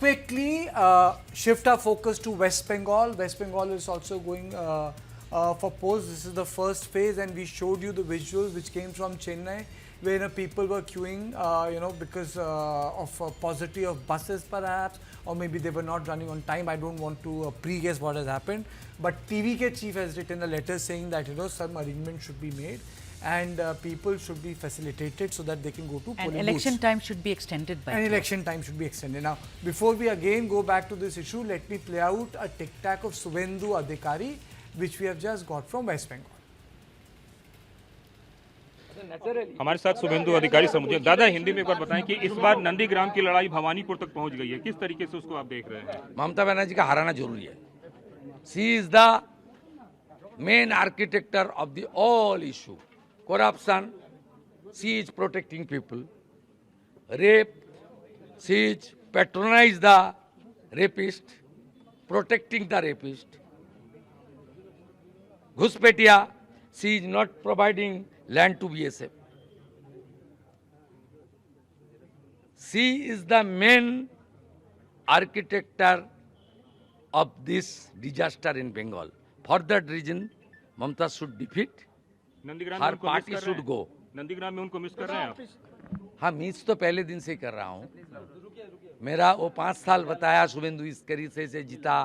quickly shift our focus to West Bengal. West Bengal is also going for polls. This is the first phase, and we showed you the visuals which came from Chennai, where people were queuing, because of paucity of buses perhaps, or maybe they were not running on time. I don't want to pre-guess what has happened. But TVK chief has written a letter saying that, some arrangement should be made and people should be facilitated so that they can go to polling booths. And election time should be extended by election time should be extended. Now, before we again go back to this issue, let me play out a tic-tac of Suvendu Adhikari, which we have just got from West Bengal. हमारे साथ शुभेंदु अधिकारी sir, मुझे दादा हिंदी में एक बार बताएं कि इस बार नंदीग्राम की लड़ाई भवानीपुर तक पहुंच गई है, किस तरीके से उसको आप देख रहे हैं? ममता बनर्जी का हराना जरूरी है. She is the main architecture of the all issue. corruption, she is protecting people. Rape, she is patronize the rapist, protecting the rapist. Ghuspetia, she is not providing land to BSF. She is the main architector of this disaster in Bengal. For that reason, Mamta should defeat. Her party should go. Nandigram में उनको miss कर रहे हैं आप? हाँ, miss तो पहले दिन से ही कर रहा हूँ. मेरा वो 5 साल बताया शुभेंदु इस करीसे से जीता,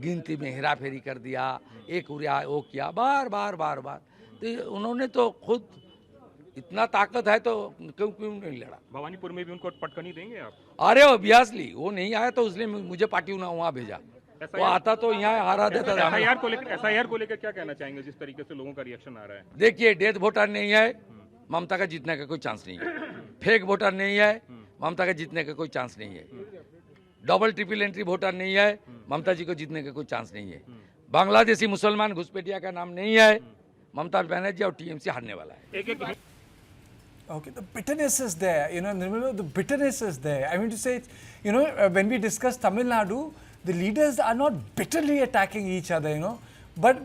गिनती में हेरा फेरी कर दिया, एक उड़िया वो किया, बार बार बार बार. तो उन्होंने तो खुद इतना ताकत है तो क्यों नहीं लड़ा? भवानीपुर में भी उनको पटकनी देंगे आप? अरे ऑब्वियसली वो नहीं आया तो इसलिए मुझे पार्टी ने वहाँ भेजा. वो आता तो यहाँ हरा देता था. एसआईआर को लेकर क्या कहना चाहेंगे, जिस तरीके से लोगों का रिएक्शन आ रहा है? देखिए, डेथ वोटर नहीं है, ममता का जीतने का कोई चांस नहीं है. फेक वोटर नहीं है, ममता का जीतने का कोई चांस नहीं है. डबल ट्रिपल एंट्री वोटर नहीं है, ममता जी को जीतने का कोई चांस नहीं है. बांग्लादेशी मुसलमान घुसपैठिया का नाम नहीं है. ममता बनर्जी और टीएमसी हारने वाला है. Okay, the bitterness is there, Nirmala, the bitterness is there. I mean to say, when we discuss Tamil Nadu, the leaders are not bitterly attacking each other, But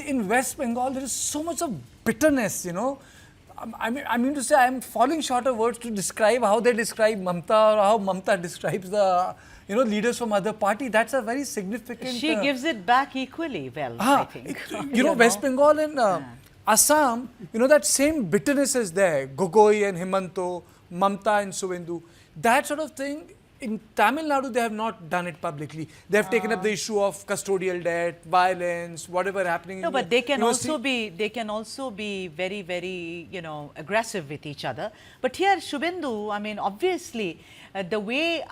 in West Bengal, there is so much of bitterness, I mean to say, I am falling short of words to describe how they describe Mamta or how Mamta describes the, leaders from other party. That's a very significant... She gives it back equally well, I think. West Bengal and Assam, that same bitterness is there. Gogoi and Himanto, Mamta and Suvendu. That sort of thing, in Tamil Nadu, they have not done it publicly. They have taken up the issue of custodial debt, violence, whatever happening. No, but they can also be very, very, aggressive with each other. But here, Shubhendu, I mean, obviously, the way,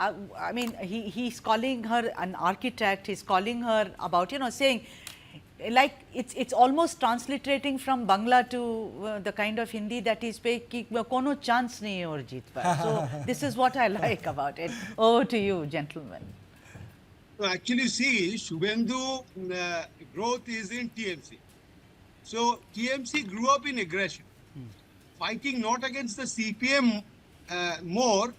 he's calling her an architect. He's calling her about, saying, like it's almost transliterating from Bangla to the kind of Hindi that he speaks, ki kono chance nahi hai aur jeet par. So this is what I like about it. Over to you, gentlemen. So actually, see, Shubhendu growth is in TMC. So TMC grew up in aggression, fighting not against the CPM more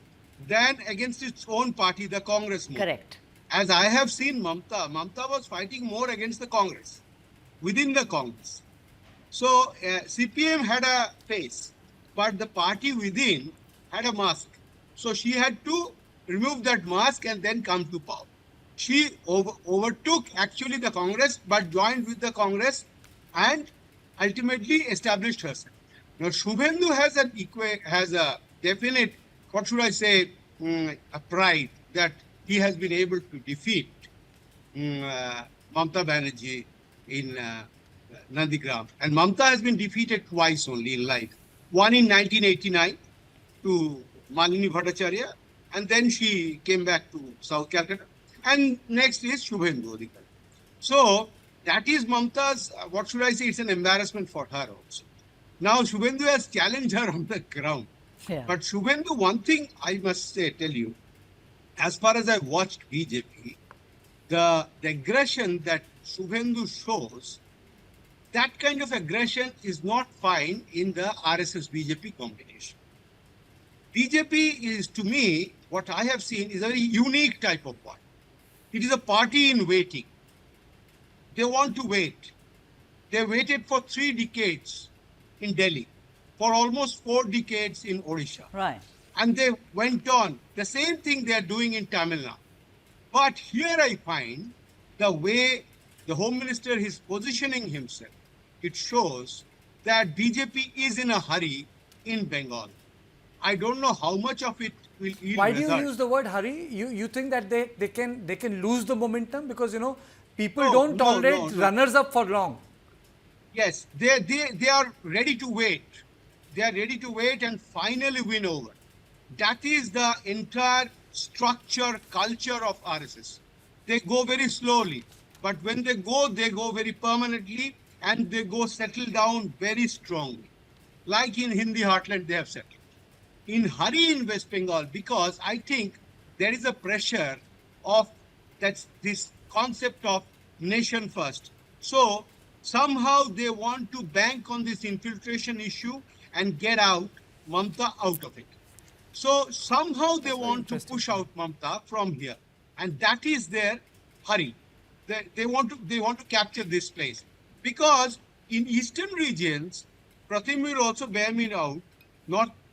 than against its own party, the Congress more. Correct. As I have seen Mamta was fighting more against the Congress, within the Congress. So CPM had a face, but the party within had a mask. So she had to remove that mask and then come to power. She overtook actually the Congress, but joined with the Congress and ultimately established herself. Now Shubhendu has a definite, what should I say, a pride that he has been able to defeat Mamta Banerjee in Nandigram. And Mamta has been defeated twice only in life. One in 1989 to Malini Bhattacharya, and then she came back to South Calcutta. And next is Shubhendu Adhikari. So that is Mamta's, what should I say, it's an embarrassment for her also. Now Shubhendu has challenged her on the ground. Yeah. But Shubhendu, one thing I must say, tell you, as far as I watched BJP, the aggression that Shubhendu shows, that kind of aggression is not fine in the RSS-BJP combination. BJP is, to me, what I have seen is a very unique type of party. It is a party in waiting. They want to wait. They waited for 3 decades in Delhi, for almost 4 decades in Odisha. Right. And they went on. The same thing they are doing in Tamil Nadu. But here I find the way the Home Minister is positioning himself, it shows that BJP is in a hurry in Bengal. I don't know how much of it will yield Why do you result. use the word hurry? You think that they can lose the momentum because people No, don't no, tolerate no. runners up for long. Yes, they are ready to wait. They are ready to wait and finally win over. That is the entire structure, culture of RSS. They go very slowly, but when they go very permanently and they go settle down very strongly. Like in Hindi heartland, they have settled. In hurry in West Bengal, because I think there is a pressure of that's this concept of nation first. So somehow they want to bank on this infiltration issue and get out Mamta out of it. So somehow they want to push out Mamta from here, and that is their hurry. They want to capture this place because in eastern regions, Pratim will also bear me out.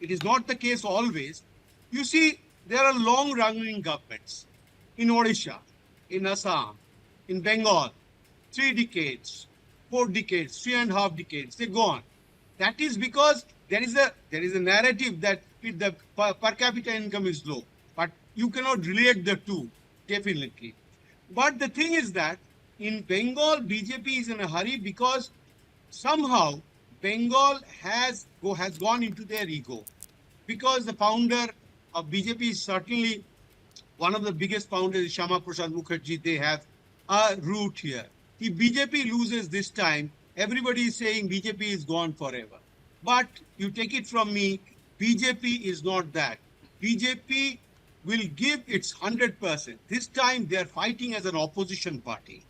It is not the case always. You see, there are long-running governments in Odisha, in Assam, in Bengal, 3 decades, 4 decades, 3.5 decades. They go on. That is because there is a narrative that the per capita income is low, but you cannot relate the two definitely. But the thing is that in Bengal, BJP is in a hurry because somehow Bengal has gone into their ego, because the founder of BJP is certainly one of the biggest founders, Shama Prasad Mukherjee. They have a root here. If BJP loses this time, everybody is saying BJP is gone forever. But you take it from me, BJP is not that. BJP will give its 100%. This time they are fighting as an opposition party.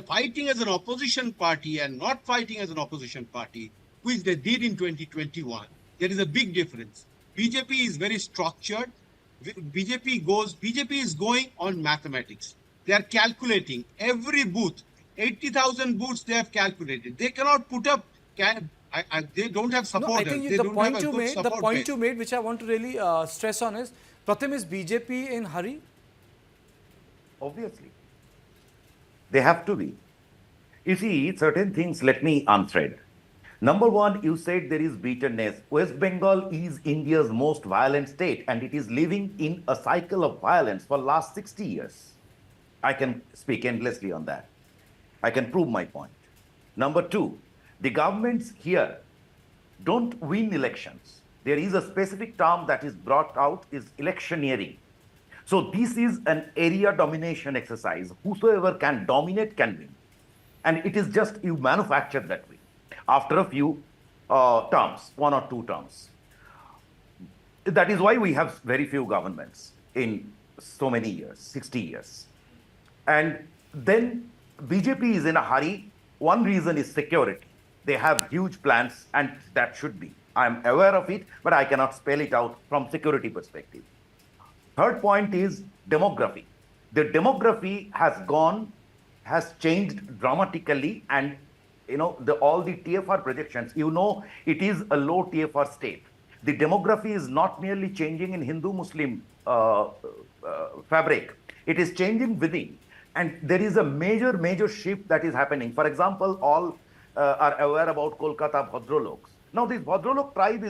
Fighting as an opposition party and not fighting as an opposition party, which they did in 2021. There is a big difference. BJP is very structured. BJP is going on mathematics. They are calculating every booth. 80,000 booths they have calculated. They cannot put up, they don't have No, I supporters. think They the don't point have a you good made, the support point base. you made, which I want to really stress on is, Pratim, is BJP in hurry? Obviously. They have to be. You see, certain things, let me unthread. Number one, you said there is bitterness. West Bengal is India's most violent state, and it is living in a cycle of violence for last 60 years. I can speak endlessly on that. I can prove my point. Number two, the governments here don't win elections. There is a specific term that is brought out is electioneering. So this is an area domination exercise. Whosoever can dominate can win. And it is just you manufacture that way after a few terms, 1 or 2 terms. That is why we have very few governments in so many years, 60 years. And then BJP is in a hurry. One reason is security. They have huge plans, and that should be. I'm aware of it, but I cannot spell it out from security perspective. Third point is demography. The demography has changed dramatically, and all the TFR projections, it is a low TFR state. The demography is not merely changing in Hindu-Muslim fabric. It is changing within. And there is a major shift that is happening. For example, all are aware about Kolkata Bhadraloks. Now, this Bhadralok tribe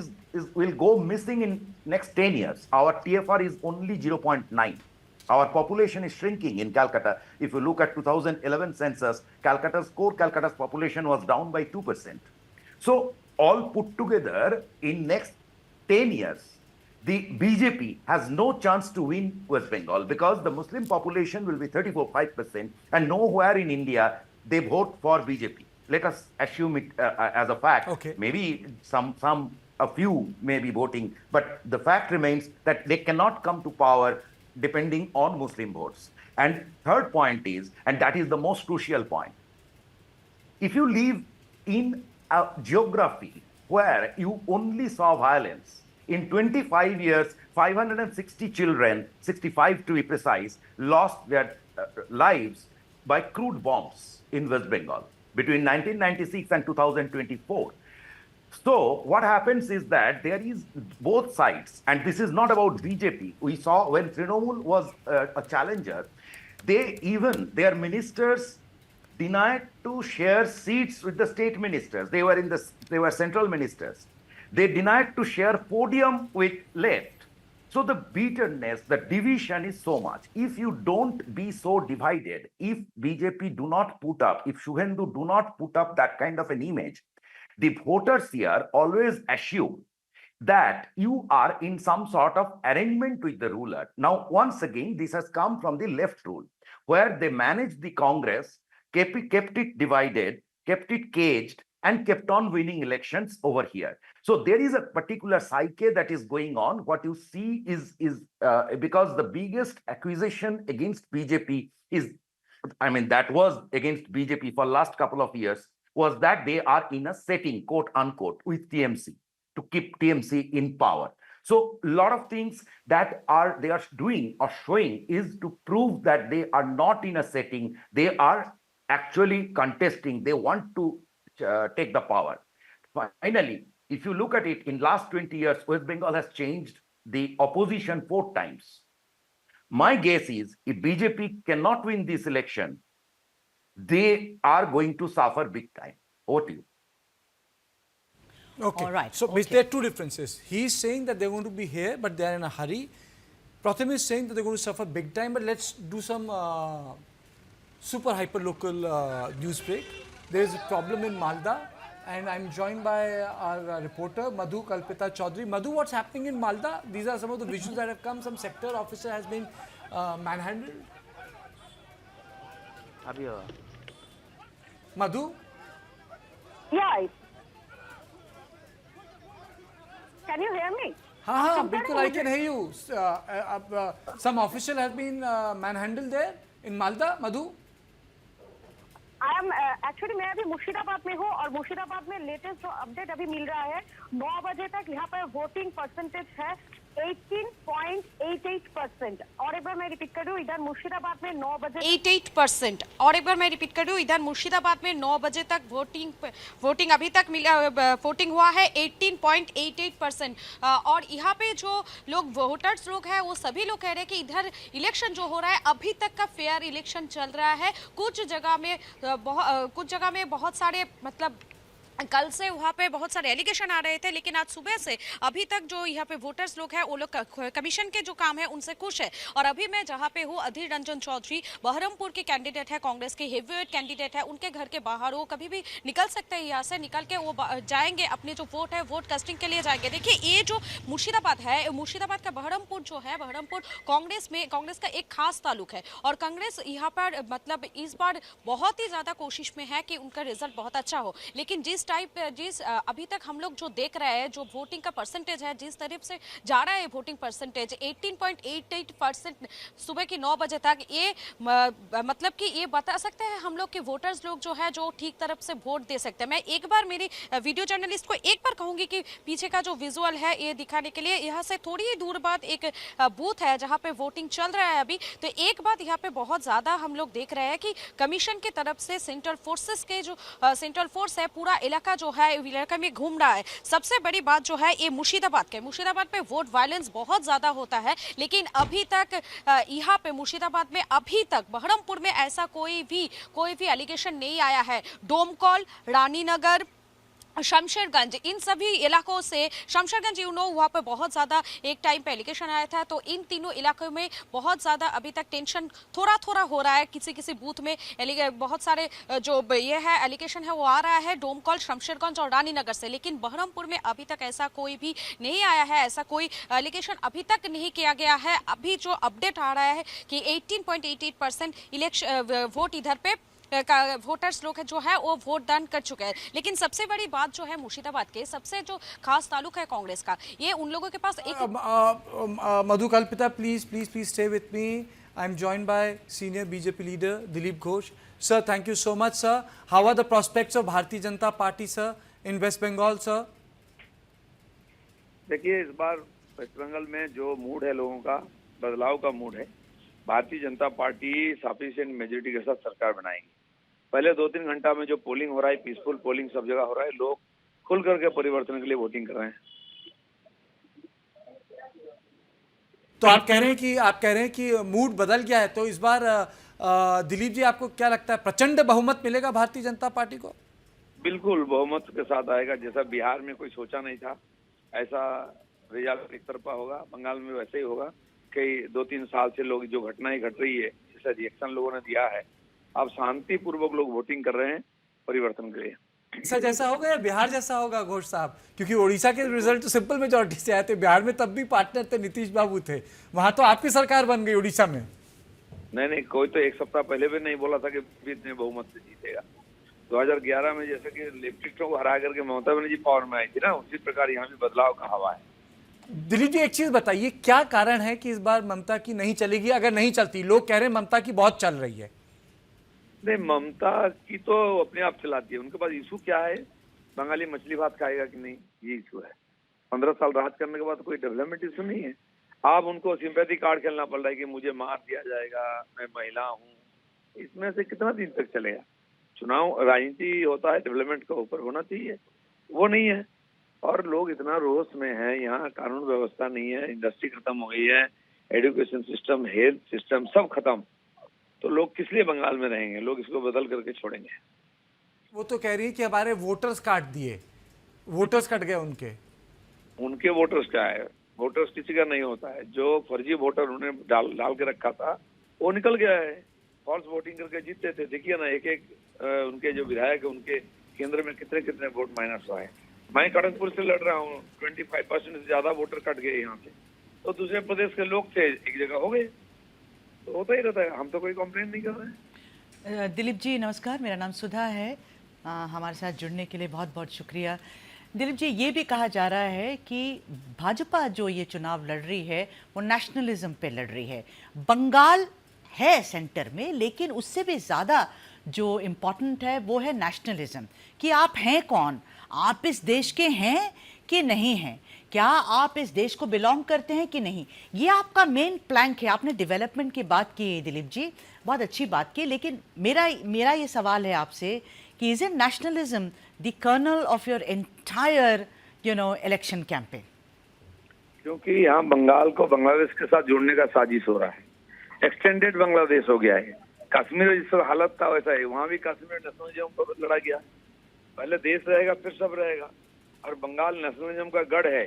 will go missing in next 10 years. Our TFR is only 0.9. Our population is shrinking in Calcutta. If you look at 2011 census, Calcutta's population was down by 2%. So, all put together, in next 10 years, the BJP has no chance to win West Bengal because the Muslim population will be 34.5%, and nowhere in India they vote for BJP. Let us assume it as a fact. Okay. Maybe a few may be voting, but the fact remains that they cannot come to power depending on Muslim votes. And third point is, and that is the most crucial point, if you live in a geography where you only saw violence, in 25 years, 560 children, 65 to be precise, lost their lives by crude bombs in West Bengal between 1996 and 2024. So what happens is that there is both sides, and this is not about BJP. We saw when Trinamool was a challenger, Their ministers denied to share seats with the state ministers. They were central ministers. They denied to share podium with left. So the bitterness, the division is so much. If you don't be so divided, if BJP do not put up, if Shubhendu do not put up that kind of an image, the voters here always assume that you are in some sort of arrangement with the ruler. Now, once again, this has come from the left rule, where they managed the Congress, kept it divided, kept it caged, and kept on winning elections over here. So there is a particular psyche that is going on. What you see is because the biggest accusation against BJP is, that was against BJP for last couple of years, was that they are in a setting, quote unquote, with TMC to keep TMC in power. So a lot of things that they are doing or showing is to prove that they are not in a setting. They are actually contesting. They want to take the power. Finally, if you look at it, in last 20 years, West Bengal has changed the opposition 4 times. My guess is if BJP cannot win this election, they are going to suffer big time. Over to you. Okay. All right. So Okay. there are two differences. He's saying that they're going to be here, but they're in a hurry. Pratham is saying that they're going to suffer big time, but let's do some super hyper local news break. There is a problem in Malda, and I'm joined by our reporter Madhu Kalpita Chaudhary. Madhu, what's happening in Malda? These are some of the visuals that have come. Some sector officer has been manhandled. Madhu? Yeah. Can you hear me? Bilkul, I can hear you. Some official has been manhandled there in Malda, Madhu? I am actually मैं अभी मुर्शिदाबाद में हूँ और मुर्शिदाबाद में latest जो update अभी मिल रहा है 9 बजे तक यहाँ पर वोटिंग परसेंटेज है 18.88%। और एक बार मैं रिपीट कर दूं, इधर मुर्शिदाबाद में 9 बजे 88%। और एक बार मैं रिपीट कर दूं, इधर मुर्शिदाबाद में 9 बजे तक वोटिंग अभी तक वोटिंग हुआ है 18.88%। और यहाँ पे जो लोग वोटर्स लोग हैं वो सभी लोग कह रहे हैं कि इधर इलेक्शन जो हो रहा है अभी तक का फेयर इलेक्शन चल रहा है। कुछ जगह में बहुत सारे मतलब कल से वहाँ पे बहुत सारे एलिगेशन आ रहे थे, लेकिन आज सुबह से अभी तक जो यहाँ पे वोटर्स लोग हैं वो लोग कमीशन के जो काम है उनसे खुश है। और अभी मैं जहाँ पे हूँ, अधीर रंजन चौधरी बहरमपुर के कैंडिडेट है, कांग्रेस के हेवीवेट कैंडिडेट है, उनके घर के बाहर वो कभी भी निकल सकते हैं, यहाँ से निकल के वो जाएंगे अपने जो वोट है वोट कास्टिंग के लिए जाएंगे। देखिए ये जो मुर्शिदाबाद है, मुर्शिदाबाद का बहरमपुर जो है, बहरमपुर कांग्रेस का एक खास ताल्लुक है और कांग्रेस यहाँ पर मतलब इस बार बहुत ही ज्यादा कोशिश में है कि उनका रिजल्ट बहुत अच्छा हो। लेकिन जिस अभी तक हम लोग जो देख रहे हैं, जो वोटिंग का परसेंटेज है, जिस तरफ से जा रहा है वोटिंग परसेंटेज 18.88% सुबह की 9 बजे तक, ये मतलब कि ये बता सकते हैं हम लोग के वोटर्स लोग जो है जो ठीक तरफ से वोट दे सकते हैं। मैं एक बार मेरी वीडियो जर्नलिस्ट को एक बार कहूंगी कि पीछे का जो विजुअल है ये दिखाने के लिए, यहाँ से थोड़ी ही दूर बाद एक बूथ है जहाँ पे वोटिंग चल रहा है अभी। तो एक बात यहाँ पे बहुत ज्यादा हम लोग देख रहे हैं कि कमीशन की तरफ से सेंट्रल फोर्सेस के जो सेंट्रल फोर्स है पूरा इलाका जो है इलाका में घूम रहा है। सबसे बड़ी बात जो है ये मुर्शिदाबाद पे वोट वायलेंस बहुत ज्यादा होता है, लेकिन अभी तक यहाँ पे मुर्शिदाबाद में अभी तक बहरमपुर में ऐसा कोई भी एलिगेशन नहीं आया है। डोमकॉल, रानीनगर, शमशेरगंज, इन सभी इलाकों से, शमशेरगंज वहाँ पे बहुत ज़्यादा एक टाइम पे एलिगेशन आया था, तो इन तीनों इलाकों में बहुत ज़्यादा अभी तक टेंशन थोड़ा हो रहा है। किसी बूथ में बहुत सारे जो ये है एलिगेशन है वो आ रहा है डोमकॉल, शमशेरगंज और रानीनगर से, लेकिन बहरमपुर में अभी तक ऐसा कोई भी नहीं आया है, ऐसा कोई एलिगेशन अभी तक नहीं किया गया है। अभी जो अपडेट आ रहा है कि 18.88% इलेक्शन वोट इधर पे वोटर्स लोग जो है वो वोट दान कर चुके हैं। लेकिन सबसे बड़ी बात जो है मुर्शिदाबाद के सबसे जो खास ताल्लुक है कांग्रेस का, ये उन लोगों के पास एक Madhu Kalpita, please stay with me. I'm joined by senior BJP leader Dilip Ghosh. Sir, thank you so much, sir. How are the prospects of Bharatiya Janata Party, sir, in West Bengal, sir? देखिए, इस बार waste Bengal में जो mood है लोगों का, बदलाव का mood है। Bharatiya Janata party sufficient majority के साथ सरकार बनाएगी। पहले 2-3 घंटा में जो पोलिंग हो रहा है, पीसफुल पोलिंग सब जगह हो रहा है, लोग खुल करके परिवर्तन के लिए वोटिंग कर रहे हैं। तो आप कह रहे हैं कि मूड बदल गया है, तो इस बार दिलीप जी, आपको क्या लगता है, प्रचंड बहुमत मिलेगा भारतीय जनता पार्टी को? बिल्कुल बहुमत के साथ आएगा। जैसा बिहार में कोई सोचा नहीं था ऐसा रिजल्ट एक तरफा होगा, बंगाल में वैसे ही होगा। कई 2-3 साल से लोग जो घटनाएं घट रही है, जैसा रिएक्शन लोगों ने दिया है, अब शांतिपूर्वक लोग वोटिंग कर रहे हैं परिवर्तन के लिए। सर, जैसा होगा या बिहार जैसा होगा घोष साहब? क्योंकि ओडिशा के रिजल्ट तो सिंपल मेजोरिटी से आए थे, बिहार में तब भी पार्टनर थे, नीतीश बाबू थे, वहां तो आपकी सरकार बन गई उड़ीसा में। नहीं, कोई तो एक सप्ताह पहले भी नहीं बोला था कि इतने बहुमत से जीतेगा। 2011 में जैसे कि लेफ्टिस्टों को हरा करके ममता बनर्जी पावर में आई थी ना, उसी प्रकार यहाँ भी बदलाव का हवा है। दिलीप जी, एक चीज बताइए, क्या कारण है कि इस बार ममता की नहीं चलेगी? अगर नहीं चलती, लोग कह रहे हैं ममता की बहुत चल रही है। नहीं, ममता की तो अपने आप चलाती है। उनके पास इशू क्या है? बंगाली मछली भात खाएगा कि नहीं, ये इशू है। 15 साल राज करने के बाद कोई डेवलपमेंट इशू नहीं है। आप उनको सिंपैथी कार्ड खेलना पड़ रहा है कि मुझे मार दिया जाएगा, मैं महिला हूँ। इसमें से कितना दिन तक चलेगा? चुनाव राजनीति होता है, डेवलपमेंट का ऊपर होना चाहिए, वो नहीं है। और लोग इतना रोष में है, यहाँ कानून व्यवस्था नहीं है, इंडस्ट्री खत्म हो गई है, एजुकेशन सिस्टम, हेल्थ सिस्टम सब खत्म। तो लोग किस लिए बंगाल में रहेंगे? लोग इसको बदल करके छोड़ेंगे। वो तो कह रही है कि हमारे वोटर्स काट दिए, वोटर्स कट गए उनके वोटर्स क्या है? वोटर्स किसी का नहीं होता है। जो फर्जी वोटर उन्होंने डाल के रखा था वो निकल गया है। फॉल्स वोटिंग करके जीतते थे, देखिए ना, एक उनके जो विधायक है उनके केंद्र में कितने वोट माइनस हुआ है। मैं कड़कपुर से लड़ रहा हूँ, 25% से ज्यादा वोटर कट गए यहाँ से। तो दूसरे प्रदेश के लोग थे, एक जगह हो गए। तो होता ही रहता है, हम तो कोई कंप्लेन नहीं कर रहे हैं। दिलीप जी नमस्कार, मेरा नाम सुधा है। हमारे साथ जुड़ने के लिए बहुत बहुत शुक्रिया। दिलीप जी, ये भी कहा जा रहा है कि भाजपा जो ये चुनाव लड़ रही है वो नेशनलिज्म पे लड़ रही है। बंगाल है सेंटर में, लेकिन उससे भी ज़्यादा जो इम्पोर्टेंट है वो है नेशनलिज्म, कि आप हैं कौन, आप इस देश के हैं कि नहीं हैं, क्या आप इस देश को बिलोंग करते हैं कि नहीं। ये आपका मेन प्लैंक है। आपने डेवलपमेंट की बात की दिलीप जी, बहुत अच्छी बात की, लेकिन मेरा ये सवाल है आपसे कि is it nationalism the kernel of your entire election campaign? क्योंकि यहाँ बंगाल को बांग्लादेश के साथ जोड़ने का साजिश हो रहा है। एक्सटेंडेड बांग्लादेश हो गया है। कश्मीर जिस हालत था वैसा है, वहाँ भी कश्मीर नेशनलिज्म पर लड़ा गया। पहले देश रहेगा फिर सब रहेगा। और बंगाल नेशनलिज्म का गढ़ है।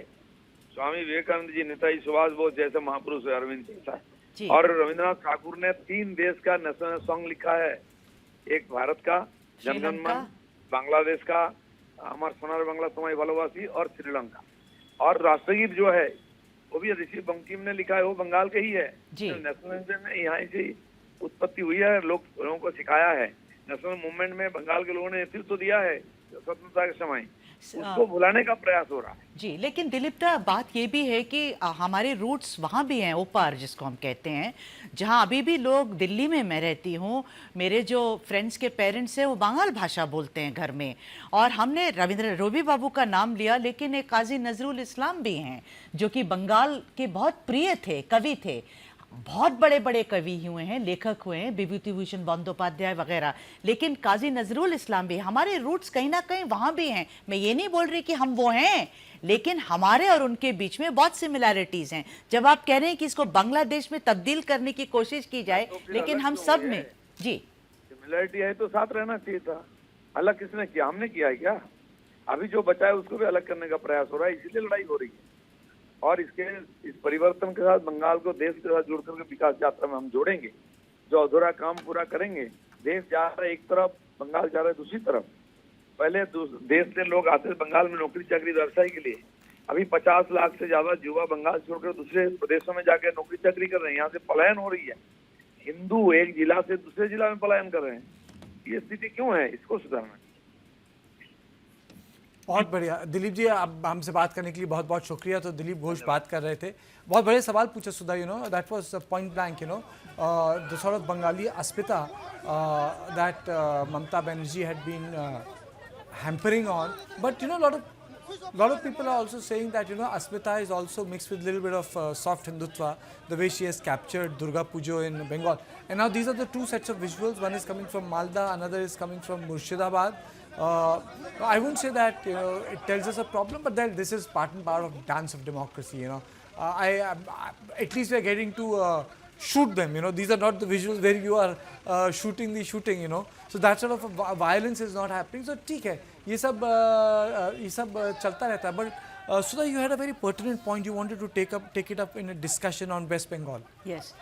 स्वामी विवेकानंद जी, नेताजी सुभाष बोस जैसे महापुरुष है, अरविंद जैसा। और रविंद्रनाथ ठाकुर ने 3 देश का नेशनल सॉन्ग लिखा है। एक भारत का जनगण मन, बांग्लादेश का अमर सोनार बांग्ला तुम्हारी भालोबासी, और श्रीलंका। और राष्ट्रगीत जो है वो भी ऋषि बंकिम ने लिखा है, वो बंगाल के ही है। नेशनलिज्म में यहाँ से उत्पत्ति हुई है, लोगों को सिखाया है। नेशनल मूवमेंट में बंगाल के लोगों ने नेतृत्व दिया है स्वतंत्रता के समय, उसको भुलाने का प्रयास हो रहा है। जी, लेकिन दिलीप दा, बात ये भी है कि हमारे रूट्स वहाँ भी हैं, ओपार जिसको हम कहते हैं, जहाँ अभी भी लोग, दिल्ली में मैं रहती हूँ, मेरे जो फ्रेंड्स के पेरेंट्स हैं वो बंगाल भाषा बोलते हैं घर में। और हमने रविंद्र रोबी बाबू का नाम लिया, लेकिन एक काजी नजरुल इस्लाम भी हैं जो कि बंगाल के बहुत प्रिय थे, कवि थे, बहुत बड़े बड़े कवि हुए हैं, लेखक हुए हैं, विभूति भूषण बंदोपाध्याय वगैरह। लेकिन काजी नजरुल इस्लाम भी, हमारे रूट्स कहीं ना कहीं वहाँ भी हैं। मैं ये नहीं बोल रही कि हम वो हैं, लेकिन हमारे और उनके बीच में बहुत सिमिलैरिटीज हैं। जब आप कह रहे हैं कि इसको बांग्लादेश में तब्दील करने की कोशिश की जाए, लेकिन हम सब में जी सिमिलैरिटी है तो साथ रहना चाहिए था। अलग किसने किया? हमने किया है क्या? अभी जो बचा है उसको भी अलग करने का प्रयास हो रहा है, इसीलिए लड़ाई हो रही है। और इस परिवर्तन के साथ बंगाल को देश के साथ जुड़ करके विकास यात्रा में हम जोड़ेंगे। जो अधूरा काम पूरा करेंगे। देश जा रहा है एक तरफ, बंगाल जा रहा है दूसरी तरफ। पहले देश से लोग आते थे बंगाल में नौकरी चाकरी व्यवसाय के लिए। अभी 50 लाख से ज्यादा युवा बंगाल छोड़कर दूसरे प्रदेशों में जाकर नौकरी चाकरी कर रहे हैं। यहाँ से पलायन हो रही है। हिंदू एक जिला से दूसरे जिला में पलायन कर रहे हैं। ये स्थिति क्यों है? इसको सुधारना। बहुत बढ़िया दिलीप जी, अब हमसे बात करने के लिए बहुत बहुत शुक्रिया। तो दिलीप घोष बात कर रहे थे, बहुत बड़े सवाल पूछे Sudha, that was point blank, the sort of Bengali अस्मिता that Mamata Banerjee had been hampering on, but lot of people are also saying that Asmita is also mixed with a little bit of soft Hindutva, the way she has captured Durga Pujo in Bengal. And now these are the two sets of visuals. One is coming from Malda, another is coming from Murshidabad. I wouldn't say that it tells us a problem, but then this is part and part of dance of democracy. At least we are getting to shoot them. You know, these are not the visuals where you are shooting the shooting. You know, so that sort of violence is not happening. So ठीक है, ये सब चलता रहता है. But Sudha, you had a very pertinent point. You wanted to take it up in a discussion on West Bengal. Yes.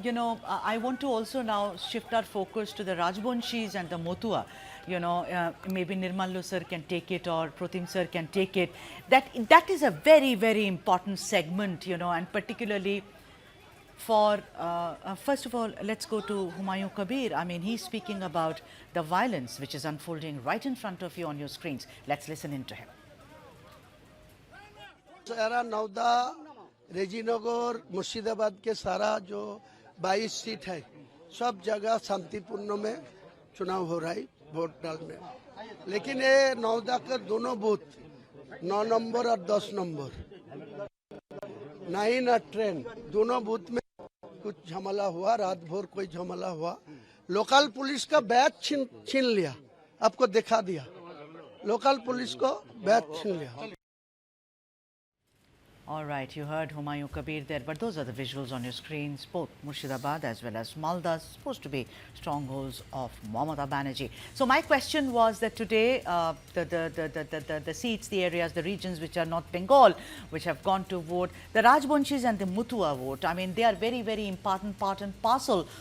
You know, I want to also now shift our focus to the Rajbanshis and the Motua. You know, maybe Nirmalu sir can take it or Protim sir can take it. That is a very, very important segment, you know, and particularly for, first of all, let's go to Humayun Kabir. I mean, he's speaking about the violence which is unfolding right in front of you on your screens. Let's listen in to him. सारा नौदा रेजीनगर मुर्शिदाबाद के सारा जो 22 seat है सब जगह शांतिपूर्ण में चुनाव हो रहा है वोट डालने. लेकिन ये नौदा के दोनों बूथ 9 नंबर और 10 नंबर 9 और ट्रेन दोनों बूथ में कुछ झमेला हुआ. रात भर कोई झमेला हुआ. लोकल पुलिस का बैच छीन लिया. आपको दिखा दिया. लोकल पुलिस को बैच छीन लिया. All right, you heard Humayun Kabir there, but those are the visuals on your screens. Both Murshidabad as well as Malda, supposed to be strongholds of Mamata Banerjee. So my question was that today, the seats, the areas, the regions which are not Bengal, which have gone to vote, the Rajbanshis and the Mutua vote, I mean, they are very, very important part and parcel